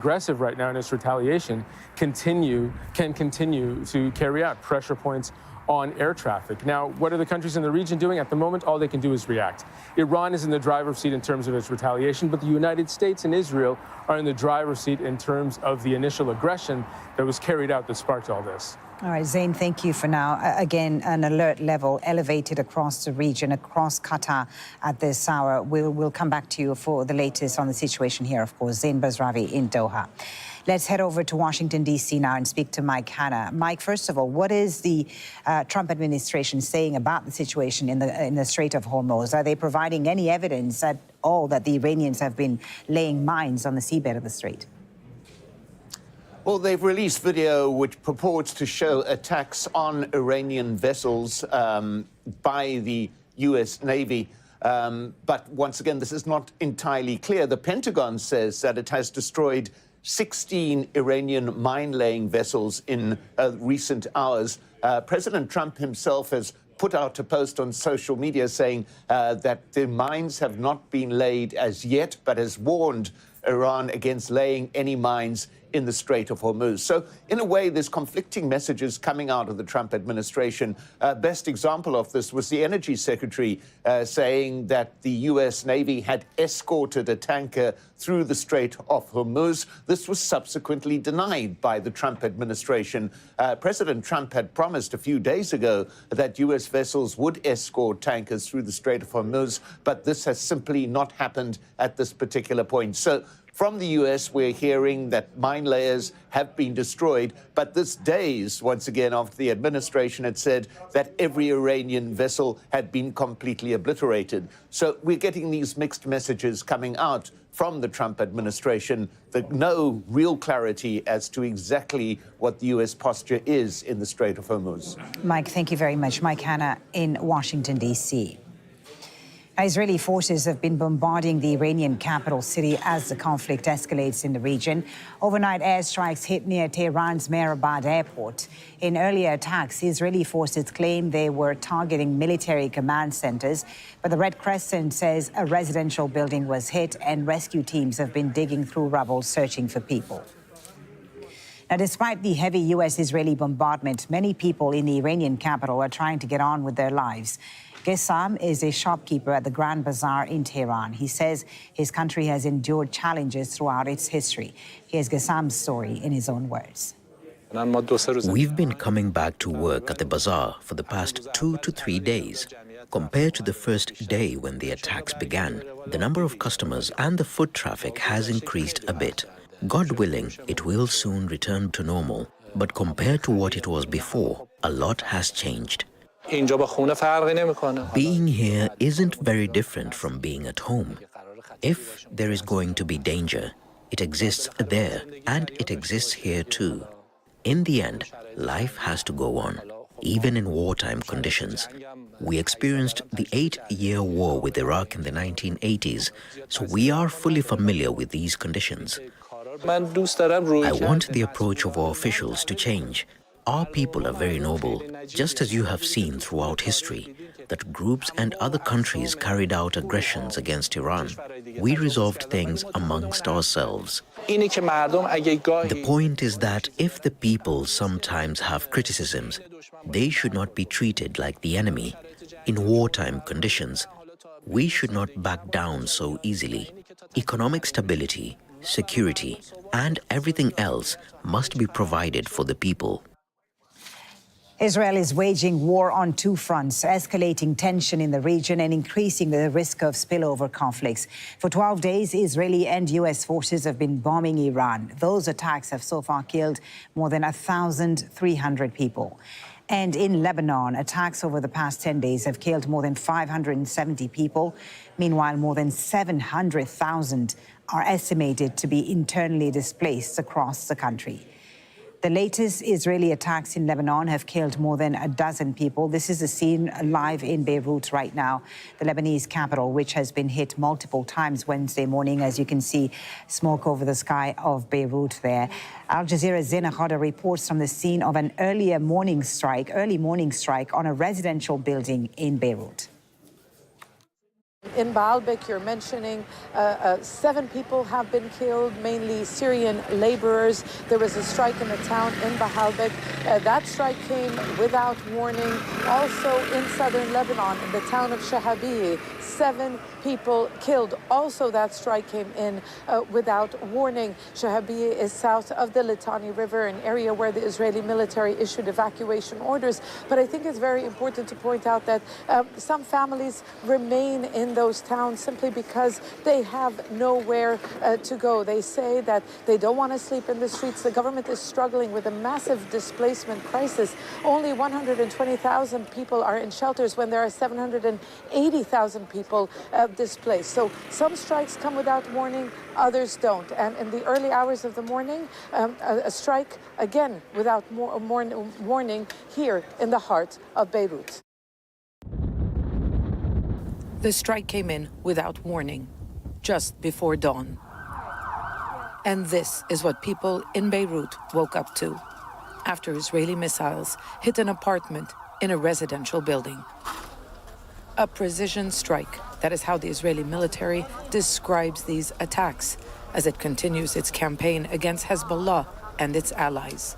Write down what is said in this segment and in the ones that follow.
Aggressive right now in its retaliation can continue to carry out pressure points on air traffic. Now, what are the countries in the region doing? At the moment, all they can do is react. Iran is in the driver's seat in terms of its retaliation, but the United States and Israel are in the driver's seat in terms of the initial aggression that was carried out that sparked all this. All right, Zain, thank you for now. Again, an alert level elevated across the region, across Qatar at this hour. We'll come back to you for the latest on the situation here, of course. Zain Basravi in Doha. Let's head over to Washington, D.C. now and speak to Mike Hanna. Mike, first of all, what is the Trump administration saying about the situation in the Strait of Hormuz? Are they providing any evidence at all that the Iranians have been laying mines on the seabed of the strait? Well, they've released video which purports to show attacks on Iranian vessels by the U.S. Navy. But once again, this is not entirely clear. The Pentagon says that it has destroyed 16 Iranian mine-laying vessels in recent hours. President Trump himself has put out a post on social media saying that the mines have not been laid as yet, but has warned Iran against laying any mines in the Strait of Hormuz. So, in a way, there's conflicting messages coming out of the Trump administration. Best example of this was the Energy Secretary saying that the U.S. Navy had escorted a tanker through the Strait of Hormuz. This was subsequently denied by the Trump administration. President Trump had promised a few days ago that U.S. vessels would escort tankers through the Strait of Hormuz, but this has simply not happened at this particular point. So, from the U.S., we're hearing that mine layers have been destroyed, but this days, once again, after the administration had said that every Iranian vessel had been completely obliterated. So we're getting these mixed messages coming out from the Trump administration, no real clarity as to exactly what the U.S. posture is in the Strait of Hormuz. Mike, thank you very much. Mike Hanna in Washington, D.C. Israeli forces have been bombarding the Iranian capital city as the conflict escalates in the region. Overnight airstrikes hit near Tehran's Mehrabad airport. In earlier attacks, Israeli forces claimed they were targeting military command centers, but the Red Crescent says a residential building was hit and rescue teams have been digging through rubble searching for people. Now, despite the heavy U.S.-Israeli bombardment, many people in the Iranian capital are trying to get on with their lives. Ghessam is a shopkeeper at the Grand Bazaar in Tehran. He says his country has endured challenges throughout its history. Here's Ghessam's story in his own words. We've been coming back to work at the bazaar for the past 2 to 3 days. Compared to the first day when the attacks began, the number of customers and the foot traffic has increased a bit. God willing, it will soon return to normal. But compared to what it was before, a lot has changed. Being here isn't very different from being at home. If there is going to be danger, it exists there and it exists here too. In the end, life has to go on, even in wartime conditions. We experienced the 8-year war with Iraq in the 1980s, so we are fully familiar with these conditions. I want the approach of our officials to change. Our people are very noble, just as you have seen throughout history, that groups and other countries carried out aggressions against Iran. We resolved things amongst ourselves. The point is that if the people sometimes have criticisms, they should not be treated like the enemy. In wartime conditions, we should not back down so easily. Economic stability, security, and everything else must be provided for the people. Israel is waging war on two fronts, escalating tension in the region and increasing the risk of spillover conflicts. For 12 days, Israeli and U.S. forces have been bombing Iran. Those attacks have so far killed more than 1,300 people. And in Lebanon, attacks over the past 10 days have killed more than 570 people. Meanwhile, more than 700,000 are estimated to be internally displaced across the country. The latest Israeli attacks in Lebanon have killed more than a dozen people. This is the scene live in Beirut right now, the Lebanese capital, which has been hit multiple times Wednesday morning. As you can see, smoke over the sky of Beirut there. Al Jazeera's Zena Khada reports from the scene of an early morning strike on a residential building in Beirut. In Baalbek, you're mentioning 7 people have been killed, mainly Syrian laborers. There was a strike in the town in Baalbek. That strike came without warning. Also in southern Lebanon, in the town of Shahabieh, 7 people killed. Also, that strike came in without warning. Shahabieh is south of the Litani River, an area where the Israeli military issued evacuation orders. But I think it's very important to point out that some families remain in those towns simply because they have nowhere to go. They say that they don't want to sleep in the streets. The government is struggling with a massive displacement crisis. Only 120,000 people are in shelters when there are 780,000 people displaced. So some strikes come without warning, others don't. And in the early hours of the morning, a strike again without warning here in the heart of Beirut. The strike came in without warning, just before dawn. And this is what people in Beirut woke up to after Israeli missiles hit an apartment in a residential building. A precision strike. That is how the Israeli military describes these attacks as it continues its campaign against Hezbollah and its allies.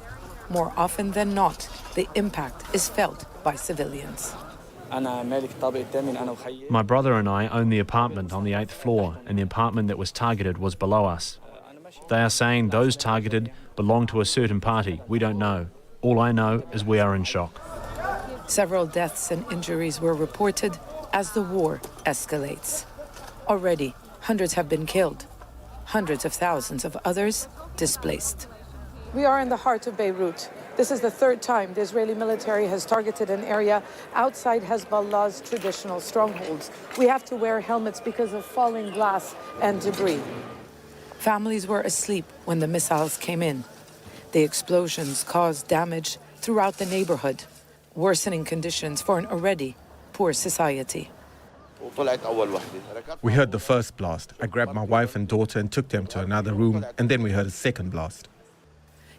More often than not, the impact is felt by civilians. My brother and I own the apartment on the 8th floor, and the apartment that was targeted was below us. They are saying those targeted belong to a certain party. We don't know. All I know is we are in shock. Several deaths and injuries were reported as the war escalates. Already, hundreds have been killed, hundreds of thousands of others displaced. We are in the heart of Beirut. This is the 3rd time the Israeli military has targeted an area outside Hezbollah's traditional strongholds. We have to wear helmets because of falling glass and debris. Families were asleep when the missiles came in. The explosions caused damage throughout the neighborhood, worsening conditions for an already poor society. We heard the first blast. I grabbed my wife and daughter and took them to another room, and then we heard a second blast.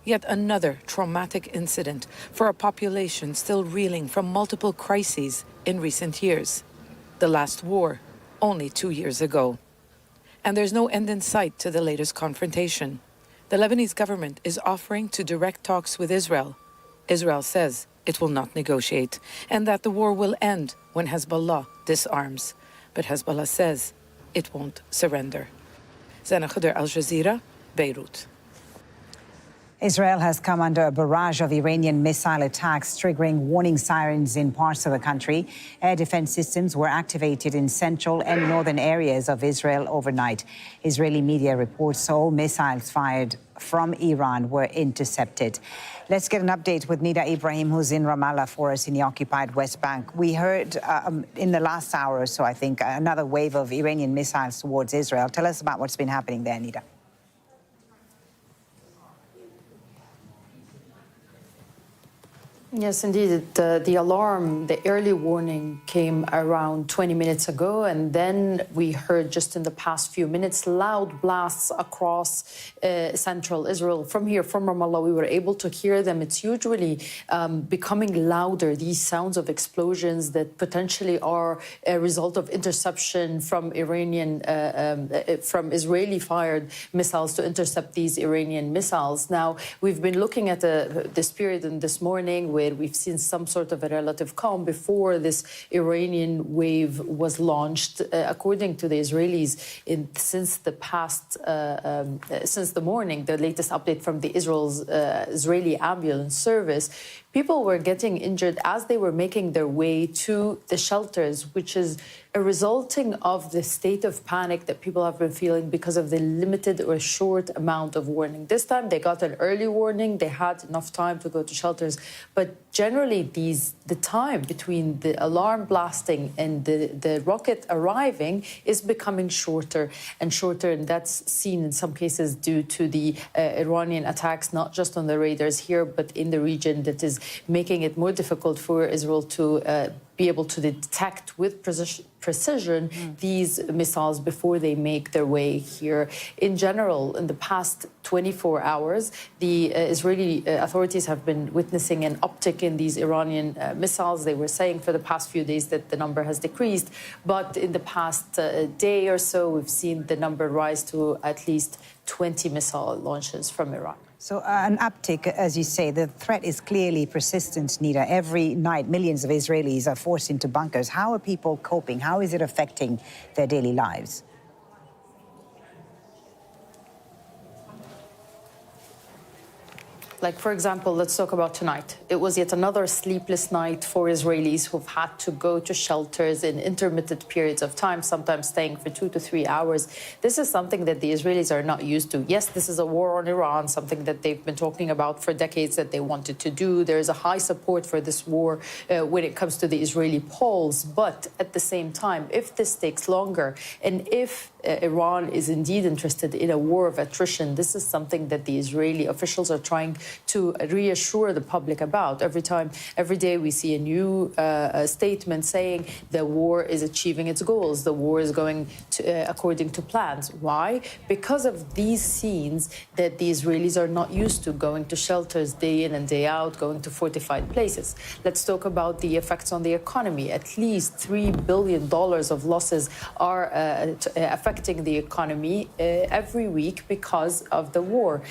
Yet another traumatic incident for a population still reeling from multiple crises in recent years. The last war, only 2 years ago. And there's no end in sight to the latest confrontation. The Lebanese government is offering to direct talks with Israel. Israel says it will not negotiate, and that the war will end when Hezbollah disarms. But Hezbollah says it won't surrender. Zana Khudr, Al Jazeera, Beirut. Israel has come under a barrage of Iranian missile attacks, triggering warning sirens in parts of the country. Air defense systems were activated in central and northern areas of Israel overnight. Israeli media reports all missiles fired from Iran were intercepted. Let's get an update with Nida Ibrahim, who's in Ramallah for us in the occupied West Bank. We heard in the last hour or so, I think, another wave of Iranian missiles towards Israel. Tell us about what's been happening there, Nida. Yes, indeed. The alarm, the early warning came around 20 minutes ago, and then we heard just in the past few minutes loud blasts across central Israel. From here, from Ramallah, we were able to hear them. It's usually becoming louder, these sounds of explosions that potentially are a result of interception from from Israeli-fired missiles to intercept these Iranian missiles. Now, we've been looking at this period and this morning where we've seen some sort of a relative calm before this Iranian wave was launched. According to the Israelis, since the morning, the latest update from the Israeli ambulance service, people were getting injured as they were making their way to the shelters, which is a resulting of the state of panic that people have been feeling because of the limited or short amount of warning. This time they got an early warning, they had enough time to go to shelters, but generally the time between the alarm blasting and the rocket arriving is becoming shorter and shorter, and that's seen in some cases due to the Iranian attacks, not just on the radars here, but in the region, that is making it more difficult for Israel to be able to detect with precision these missiles before they make their way here. In general, in the past 24 hours, the Israeli authorities have been witnessing an uptick in these Iranian missiles. They were saying for the past few days that the number has decreased, but in the past day or so, we've seen the number rise to at least 20 missile launches from Iran. So an uptick, as you say, the threat is clearly persistent, Nida. Every night, millions of Israelis are forced into bunkers. How are people coping? How is it affecting their daily lives? Like, for example, let's talk about tonight. It was yet another sleepless night for Israelis who've had to go to shelters in intermittent periods of time, sometimes staying for 2 to 3 hours. This is something that the Israelis are not used to. Yes, this is a war on Iran, something that they've been talking about for decades that they wanted to do. There is a high support for this war when it comes to the Israeli polls. But at the same time, if this takes longer and if Iran is indeed interested in a war of attrition, this is something that the Israeli officials are trying to reassure the public about. Every day we see a new statement saying the war is achieving its goals. The war is going according to plans. Why? Because of these scenes that the Israelis are not used to, going to shelters day in and day out, going to fortified places. Let's talk about the effects on the economy. At least $3 billion of losses are affecting the economy every week because of the war.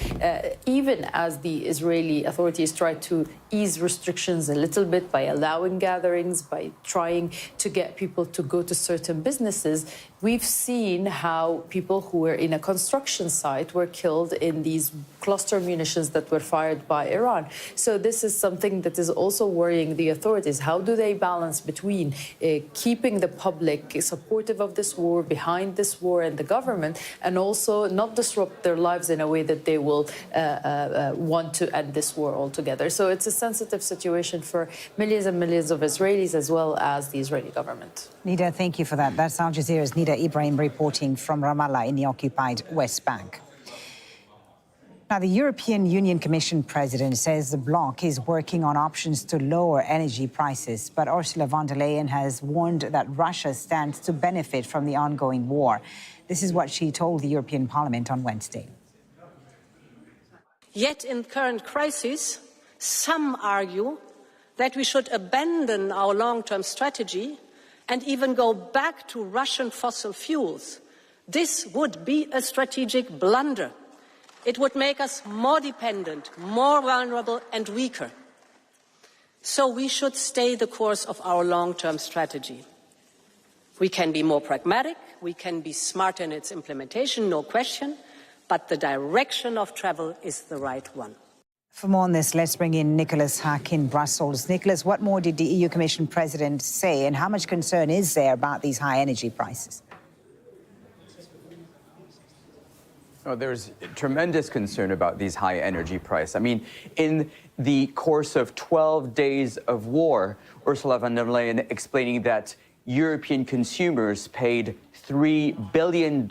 Even as the Israeli authorities try to ease restrictions a little bit by allowing gatherings, by trying to get people to go to certain businesses, we've seen how people who were in a construction site were killed in these cluster munitions that were fired by Iran. So this is something that is also worrying the authorities. How do they balance between keeping the public supportive of this war, behind this war and the government, and also not disrupt their lives in a way that they will want to end this war altogether? So it's a sensitive situation for millions and millions of Israelis as well as the Israeli government. Nida, thank you for that. That's Al Jazeera's Nida Ibrahim reporting from Ramallah in the occupied West Bank. Now, the European Union Commission president says the bloc is working on options to lower energy prices, but Ursula von der Leyen has warned that Russia stands to benefit from the ongoing war. This is what she told the European Parliament on Wednesday. Yet in current crisis, some argue that we should abandon our long-term strategy and even go back to Russian fossil fuels. This would be a strategic blunder. It would make us more dependent, more vulnerable and weaker. So we should stay the course of our long-term strategy. We can be more pragmatic, we can be smarter in its implementation, no question, but the direction of travel is the right one. For more on this, let's bring in Nicholas Hack in Brussels. Nicholas, what more did the EU Commission president say, and how much concern is there about these high energy prices? Oh, there's tremendous concern about these high energy prices. I mean, in the course of 12 days of war, Ursula von der Leyen explaining that European consumers paid $3 billion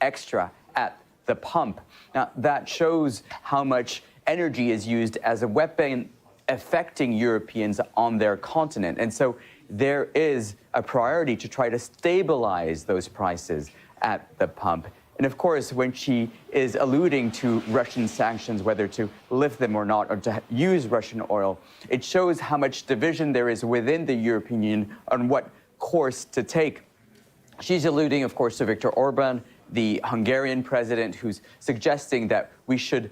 extra at the pump. Now, that shows how much energy is used as a weapon affecting Europeans on their continent. And so there is a priority to try to stabilize those prices at the pump. And of course, when she is alluding to Russian sanctions, whether to lift them or not, or to use Russian oil, it shows how much division there is within the European Union on what course to take. She's alluding, of course, to Viktor Orban, the Hungarian president, who's suggesting that we should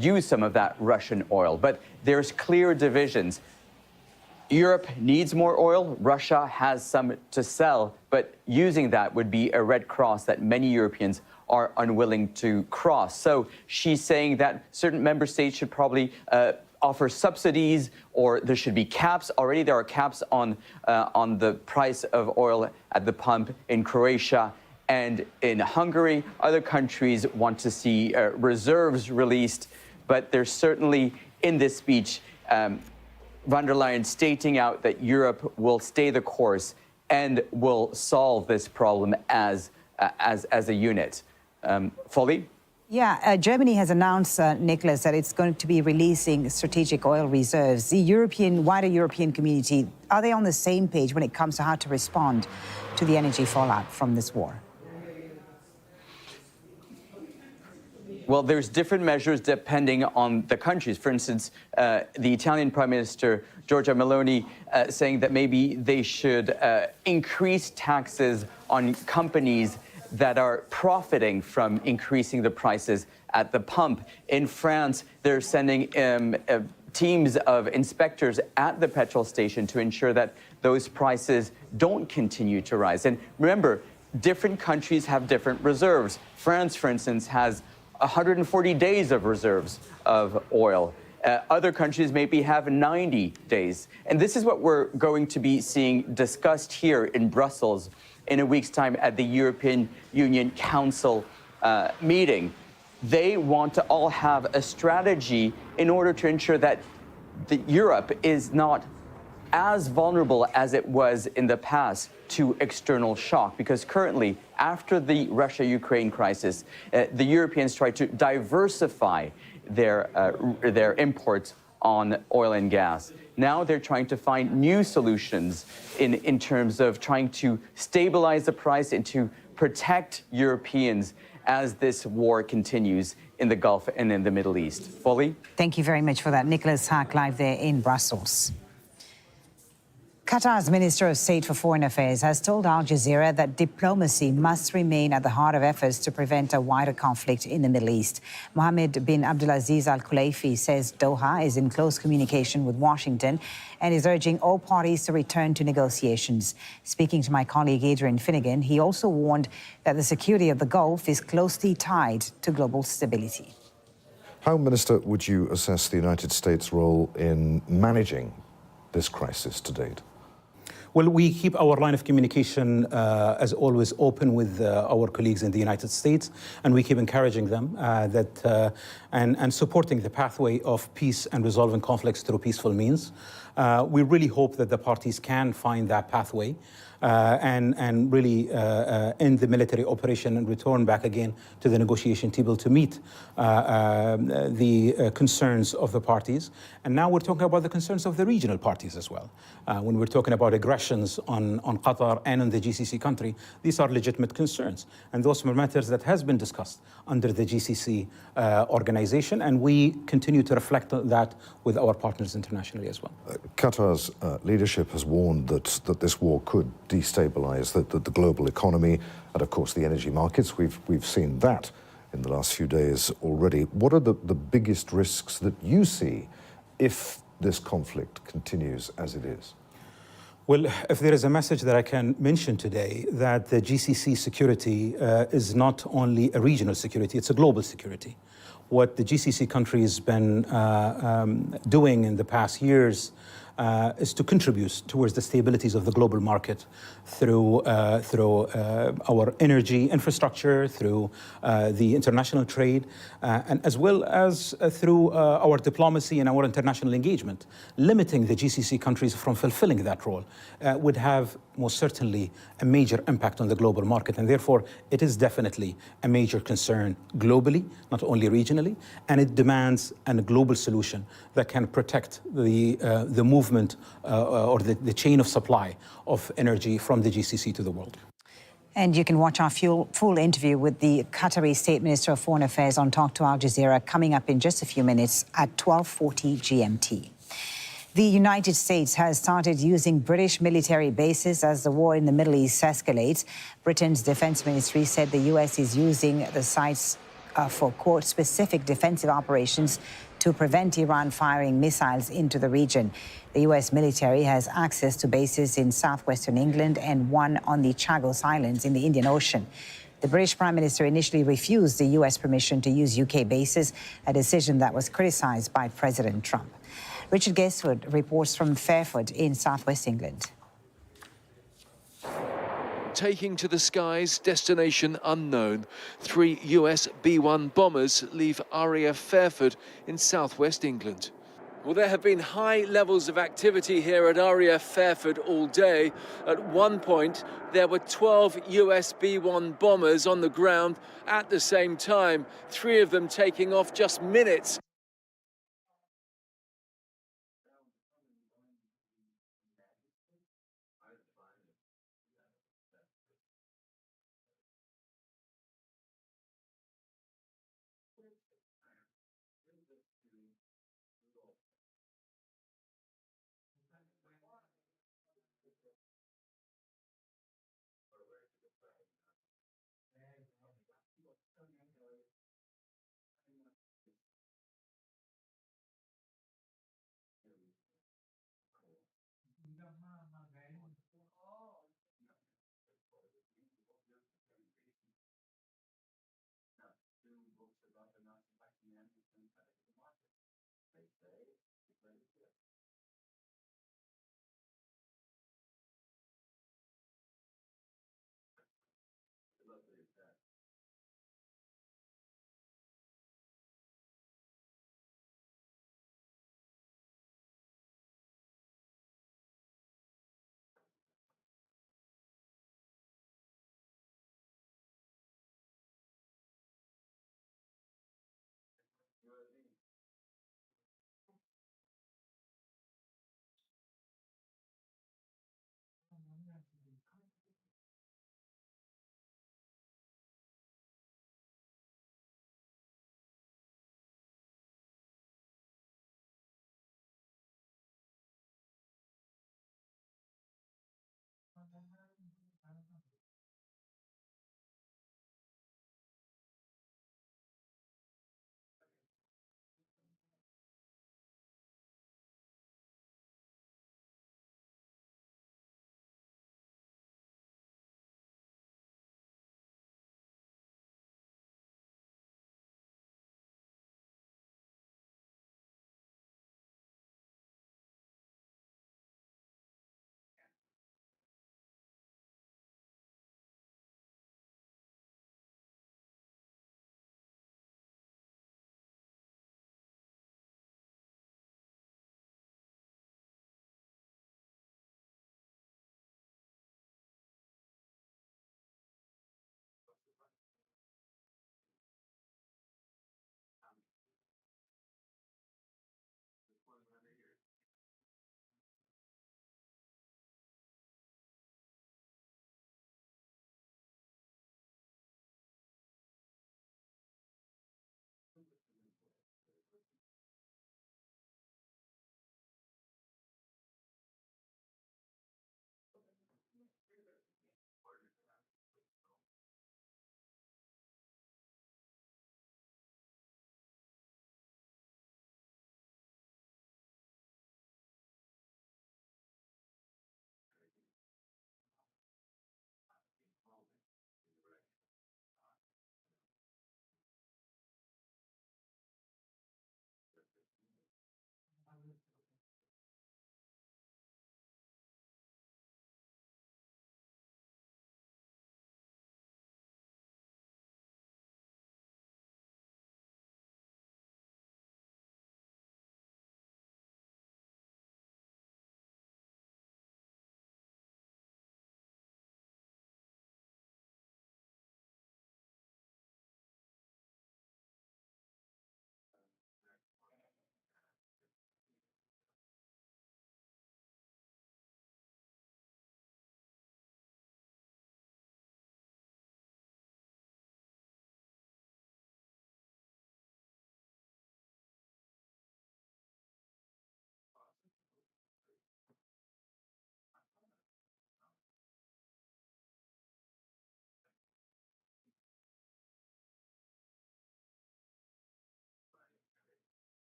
use some of that Russian oil. But there's clear divisions. Europe needs more oil. Russia has some to sell, but using that would be a red cross that many Europeans are unwilling to cross. So she's saying that certain member states should probably offer subsidies, or there should be caps. Already there are caps on the price of oil at the pump in Croatia and in Hungary. Other countries want to see reserves released, but there's certainly in this speech von der Leyen stating out that Europe will stay the course and will solve this problem as a unit. Folly? Yeah, Germany has announced, Nicholas, that it's going to be releasing strategic oil reserves. The wider European community, are they on the same page when it comes to how to respond to the energy fallout from this war? Well, there's different measures depending on the countries. For instance, the Italian Prime Minister, Giorgia Meloni, saying that maybe they should increase taxes on companies that are profiting from increasing the prices at the pump. In France, they're sending teams of inspectors at the petrol station to ensure that those prices don't continue to rise. And remember, different countries have different reserves. France, for instance, has 140 days of reserves of oil. Other countries maybe have 90 days. And this is what we're going to be seeing discussed here in Brussels in a week's time at the European Union Council meeting. They want to all have a strategy in order to ensure that Europe is not as vulnerable as it was in the past to external shock, because currently, after the Russia-Ukraine crisis, the Europeans tried to diversify their imports on oil and gas. Now they're trying to find new solutions in terms of trying to stabilize the price and to protect Europeans as this war continues in the Gulf and in the Middle East. Folly? Thank you very much for that. Nicholas Hack, live there in Brussels. Qatar's Minister of State for Foreign Affairs has told Al Jazeera that diplomacy must remain at the heart of efforts to prevent a wider conflict in the Middle East. Mohammed bin Abdulaziz Al Khulaifi says Doha is in close communication with Washington and is urging all parties to return to negotiations. Speaking to my colleague Adrian Finnegan, he also warned that the security of the Gulf is closely tied to global stability. How, Minister, would you assess the United States' role in managing this crisis to date? Well, we keep our line of communication, as always, open with our colleagues in the United States, and we keep encouraging them and supporting the pathway of peace and resolving conflicts through peaceful means. We really hope that the parties can find that pathway and really end the military operation and return back again to the negotiation table to meet the concerns of the parties. And now we're talking about the concerns of the regional parties as well. When we're talking about aggressions on Qatar and on the GCC country, these are legitimate concerns. And those are matters that has been discussed under the GCC organization, and we continue to reflect on that with our partners internationally as well. Qatar's leadership has warned that this war could destabilize the global economy and, of course, the energy markets. We've seen that in the last few days already. What are the biggest risks that you see if this conflict continues as it is? Well, if there is a message that I can mention today, that the GCC security is not only a regional security, it's a global security. What the GCC countries been doing in the past years is to contribute towards the stabilities of the global market through our energy infrastructure, through the international trade, and as well as through our diplomacy and our international engagement. Limiting the GCC countries from fulfilling that role would have most certainly a major impact on the global market, and therefore it is definitely a major concern globally, not only regionally, and it demands a global solution that can protect the movement or the chain of supply of energy from the GCC to the world. And you can watch our full interview with the Qatari State Minister of Foreign Affairs on Talk to Al Jazeera coming up in just a few minutes at 12:40 GMT. The United States has started using British military bases as the war in the Middle East escalates. Britain's defense ministry said the U.S. is using the sites for, quote, specific defensive operations to prevent Iran firing missiles into the region. The U.S. military has access to bases in southwestern England and one on the Chagos Islands in the Indian Ocean. The British Prime Minister initially refused the U.S. permission to use UK bases, a decision that was criticized by President Trump. Richard Guestwood reports from Fairford in southwest England. Taking to the skies, destination unknown. 3 US B-1 bombers leave RAF Fairford in southwest England. Well, there have been high levels of activity here at RAF Fairford all day. At one point, there were 12 US B-1 bombers on the ground at the same time, 3 of them taking off just minutes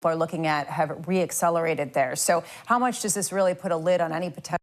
Are looking at have reaccelerated there. So how much does this really put a lid on any potential